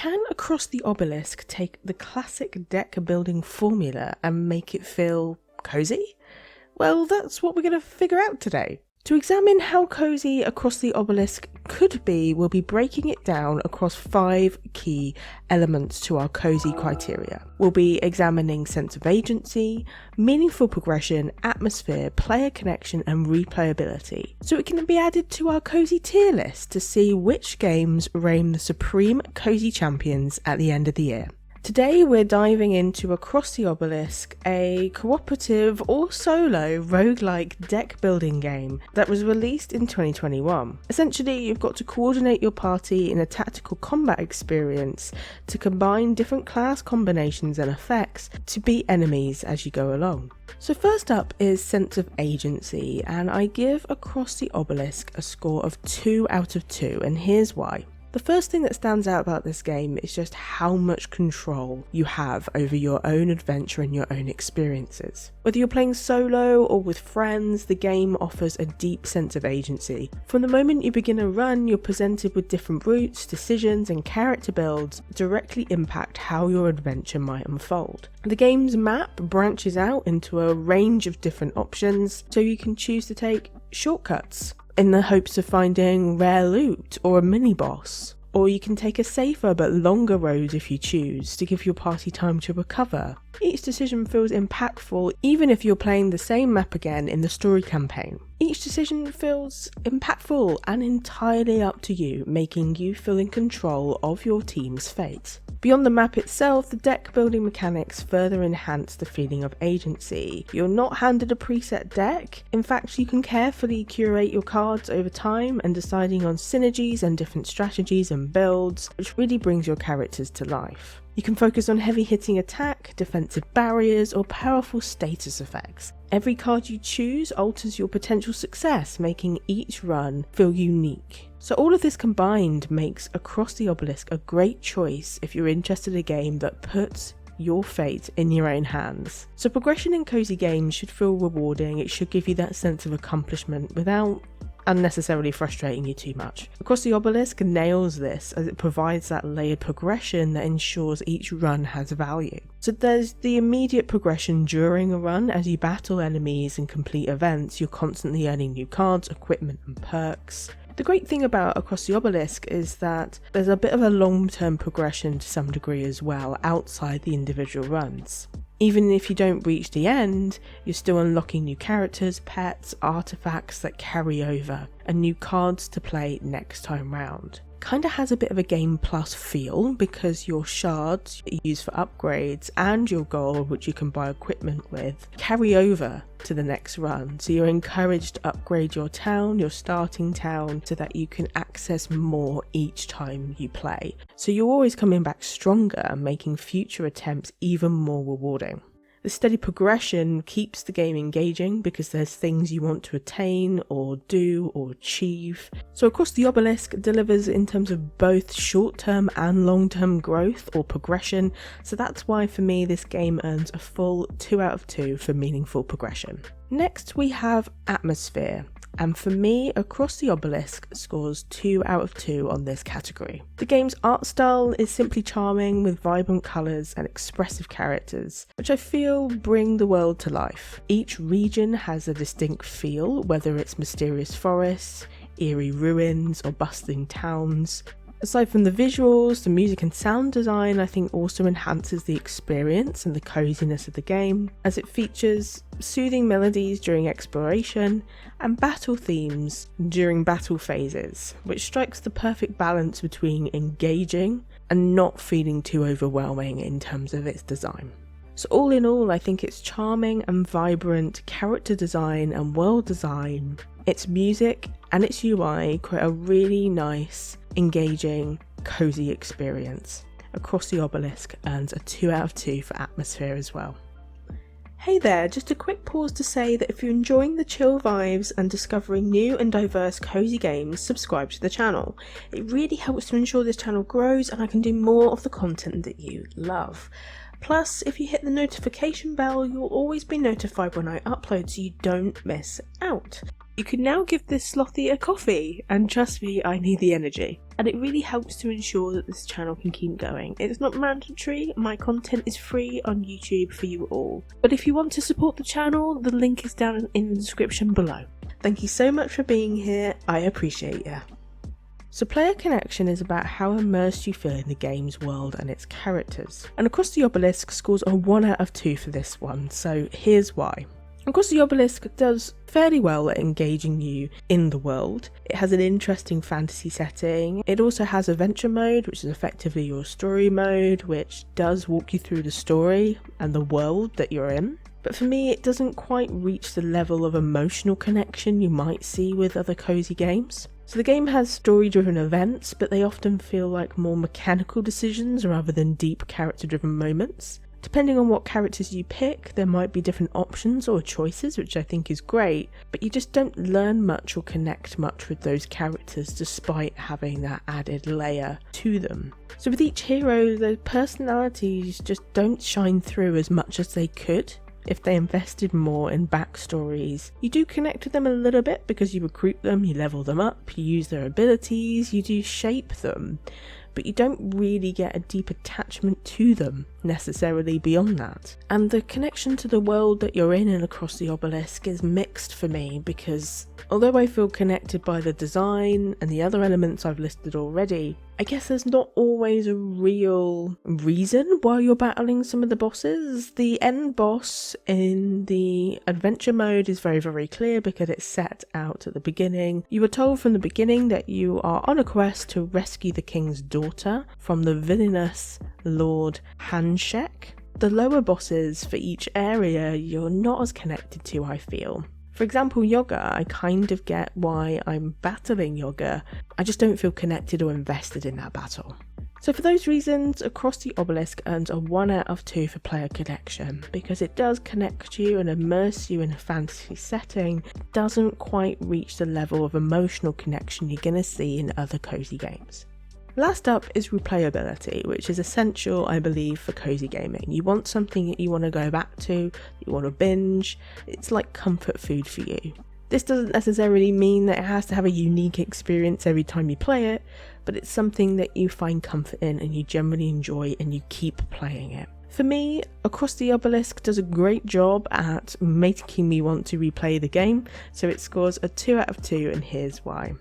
Can Across the Obelisk take the classic deck building formula and make it feel cozy? Well, that's what we're going to figure out today. To examine how cozy Across the Obelisk could be, we'll be breaking it down across 5 key elements to our cozy criteria. We'll be examining sense of agency, meaningful progression, atmosphere, player connection, and replayability, so it can be added to our cozy tier list to see which games reign the supreme cozy champions at the end of the year. Today we're diving into Across the Obelisk, a cooperative or solo roguelike deck building game that was released in 2021. Essentially, you've got to coordinate your party in a tactical combat experience to combine different class combinations and effects to beat enemies as you go along. So first up is sense of agency, and I give Across the Obelisk a score of 2 out of 2, and here's why. The first thing that stands out about this game is just how much control you have over your own adventure and your own experiences. Whether you're playing solo or with friends, the game offers a deep sense of agency. From the moment you begin a run, you're presented with different routes, decisions, and character builds that directly impact how your adventure might unfold. The game's map branches out into a range of different options, so you can choose to take shortcuts in the hopes of finding rare loot or a mini-boss. Or you can take a safer but longer road if you choose, to give your party time to recover. Each decision feels impactful even if you're playing the same map again in the story campaign. Each decision feels impactful and entirely up to you, making you feel in control of your team's fate. Beyond the map itself, the deck building mechanics further enhance the feeling of agency. You're not handed a preset deck. In fact, you can carefully curate your cards over time and deciding on synergies and different strategies and builds, which really brings your characters to life. You can focus on heavy hitting attack, defensive barriers, or powerful status effects. Every card you choose alters your potential success, making each run feel unique. So all of this combined makes Across the Obelisk a great choice if you're interested in a game that puts your fate in your own hands. So progression in cozy games should feel rewarding. It should give you that sense of accomplishment without unnecessarily frustrating you too much. Across the Obelisk nails this as it provides that layered progression that ensures each run has value. So there's the immediate progression during a run. As you battle enemies and complete events, you're constantly earning new cards, equipment, and perks. The great thing about Across the Obelisk is that there's a bit of a long-term progression to some degree as well outside the individual runs. Even if you don't reach the end, you're still unlocking new characters, pets, artifacts that carry over, and new cards to play next time round. Kinda has a bit of a Game Plus feel because your shards you use for upgrades and your gold, which you can buy equipment with, carry over to the next run. So you're encouraged to upgrade your town, your starting town, so that you can access more each time you play. So you're always coming back stronger, making future attempts even more rewarding. The steady progression keeps the game engaging because there's things you want to attain or do or achieve. So Across the Obelisk delivers in terms of both short-term and long-term growth or progression, so that's why for me this game earns a full 2 out of 2 for meaningful progression. Next we have atmosphere. And for me, Across the Obelisk scores 2 out of 2 on this category. The game's art style is simply charming with vibrant colours and expressive characters, which I feel bring the world to life. Each region has a distinct feel, whether it's mysterious forests, eerie ruins, or bustling towns. Aside from the visuals, the music and sound design I think also enhances the experience and the coziness of the game, as it features soothing melodies during exploration and battle themes during battle phases, which strikes the perfect balance between engaging and not feeling too overwhelming in terms of its design. So all in all, I think it's charming and vibrant character design and world design. Its music and its UI create a really nice, engaging, cozy experience. Across the Obelisk earns a 2 out of 2 for atmosphere as well. Hey there, just a quick pause to say that if you're enjoying the chill vibes and discovering new and diverse cozy games, subscribe to the channel. It really helps to ensure this channel grows and I can do more of the content that you love. Plus, if you hit the notification bell, you'll always be notified when I upload so you don't miss out. You can now give this slothy a coffee, and trust me, I need the energy. And it really helps to ensure that this channel can keep going. It's not mandatory, my content is free on YouTube for you all. But if you want to support the channel, the link is down in the description below. Thank you so much for being here, I appreciate you. So player connection is about how immersed you feel in the game's world and its characters. And Across the Obelisk scores a 1 out of 2 for this one, so here's why. Across the Obelisk does fairly well at engaging you in the world. It has an interesting fantasy setting. It also has adventure mode, which is effectively your story mode, which does walk you through the story and the world that you're in. But for me, it doesn't quite reach the level of emotional connection you might see with other cozy games. So the game has story-driven events, but they often feel like more mechanical decisions rather than deep character-driven moments. Depending on what characters you pick, there might be different options or choices, which I think is great, but you just don't learn much or connect much with those characters despite having that added layer to them. So with each hero, the personalities just don't shine through as much as they could if they invested more in backstories. You do connect with them a little bit because you recruit them, you level them up, you use their abilities, you do shape them, but you don't really get a deep attachment to them necessarily beyond that. And the connection to the world that you're in and Across the Obelisk is mixed for me, because although I feel connected by the design and the other elements I've listed already, I guess there's not always a real reason why you're battling some of the bosses. The end boss in the adventure mode is very, very clear because it's set out at the beginning. You were told from the beginning that you are on a quest to rescue the king's daughter from the villainous Lord Handshake. The lower bosses for each area you're not as connected to, I feel. For example, Yoga, I kind of get why I'm battling Yoga, I just don't feel connected or invested in that battle. So for those reasons, Across the Obelisk earns a 1 out of 2 for player connection, because it does connect you and immerse you in a fantasy setting, doesn't quite reach the level of emotional connection you're going to see in other cozy games. Last up is replayability, which is essential, I believe, for cozy gaming. You want something that you want to go back to, you want to binge. It's like comfort food for you. This doesn't necessarily mean that it has to have a unique experience every time you play it, but it's something that you find comfort in and you generally enjoy and you keep playing it. For me, Across the Obelisk does a great job at making me want to replay the game, so it scores a 2 out of 2, and here's why.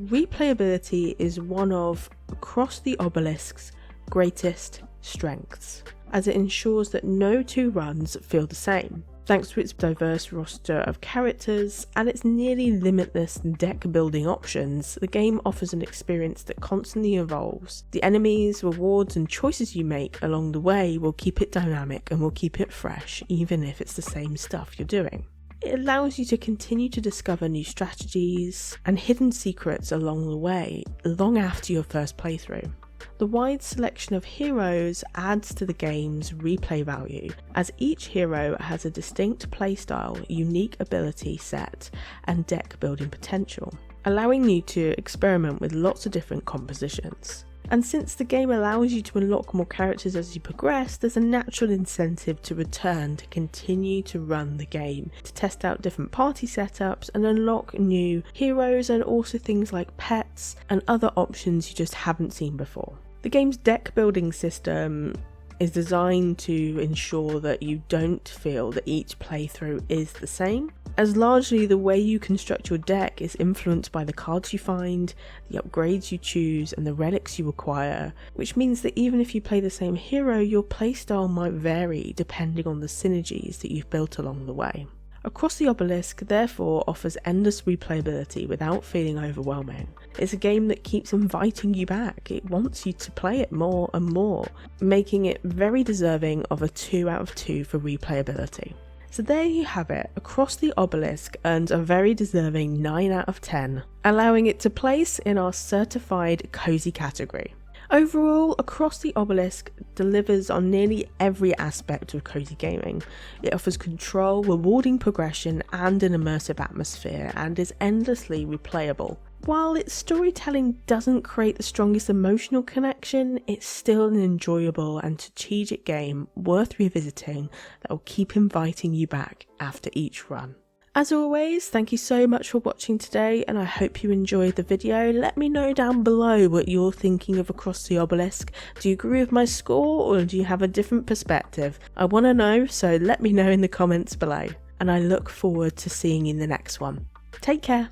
Replayability is one of Across the Obelisk's greatest strengths, as it ensures that no two runs feel the same. Thanks to its diverse roster of characters and its nearly limitless deck building options, the game offers an experience that constantly evolves. The enemies, rewards and choices you make along the way will keep it dynamic and will keep it fresh, even if it's the same stuff you're doing. It allows you to continue to discover new strategies and hidden secrets along the way, long after your first playthrough. The wide selection of heroes adds to the game's replay value, as each hero has a distinct playstyle, unique ability set, and deck building potential, allowing you to experiment with lots of different compositions. And since the game allows you to unlock more characters as you progress, there's a natural incentive to return to continue to run the game, to test out different party setups and unlock new heroes and also things like pets and other options you just haven't seen before. The game's deck building system is designed to ensure that you don't feel that each playthrough is the same, as largely the way you construct your deck is influenced by the cards you find, the upgrades you choose and the relics you acquire, which means that even if you play the same hero, your playstyle might vary depending on the synergies that you've built along the way. Across the Obelisk therefore offers endless replayability without feeling overwhelming. It's a game that keeps inviting you back. It wants you to play it more and more, making it very deserving of a 2 out of 2 for replayability. So there you have it. Across the Obelisk earns a very deserving 9 out of 10, allowing it to place in our certified cozy category. Overall, Across the Obelisk delivers on nearly every aspect of cozy gaming. It offers control, rewarding progression and an immersive atmosphere, and is endlessly replayable. While its storytelling doesn't create the strongest emotional connection, it's still an enjoyable and strategic game worth revisiting that will keep inviting you back after each run. As always, thank you so much for watching today, and I hope you enjoyed the video. Let me know down below what you're thinking of Across the Obelisk. Do you agree with my score, or do you have a different perspective? I want to know, so let me know in the comments below. And I look forward to seeing you in the next one. Take care.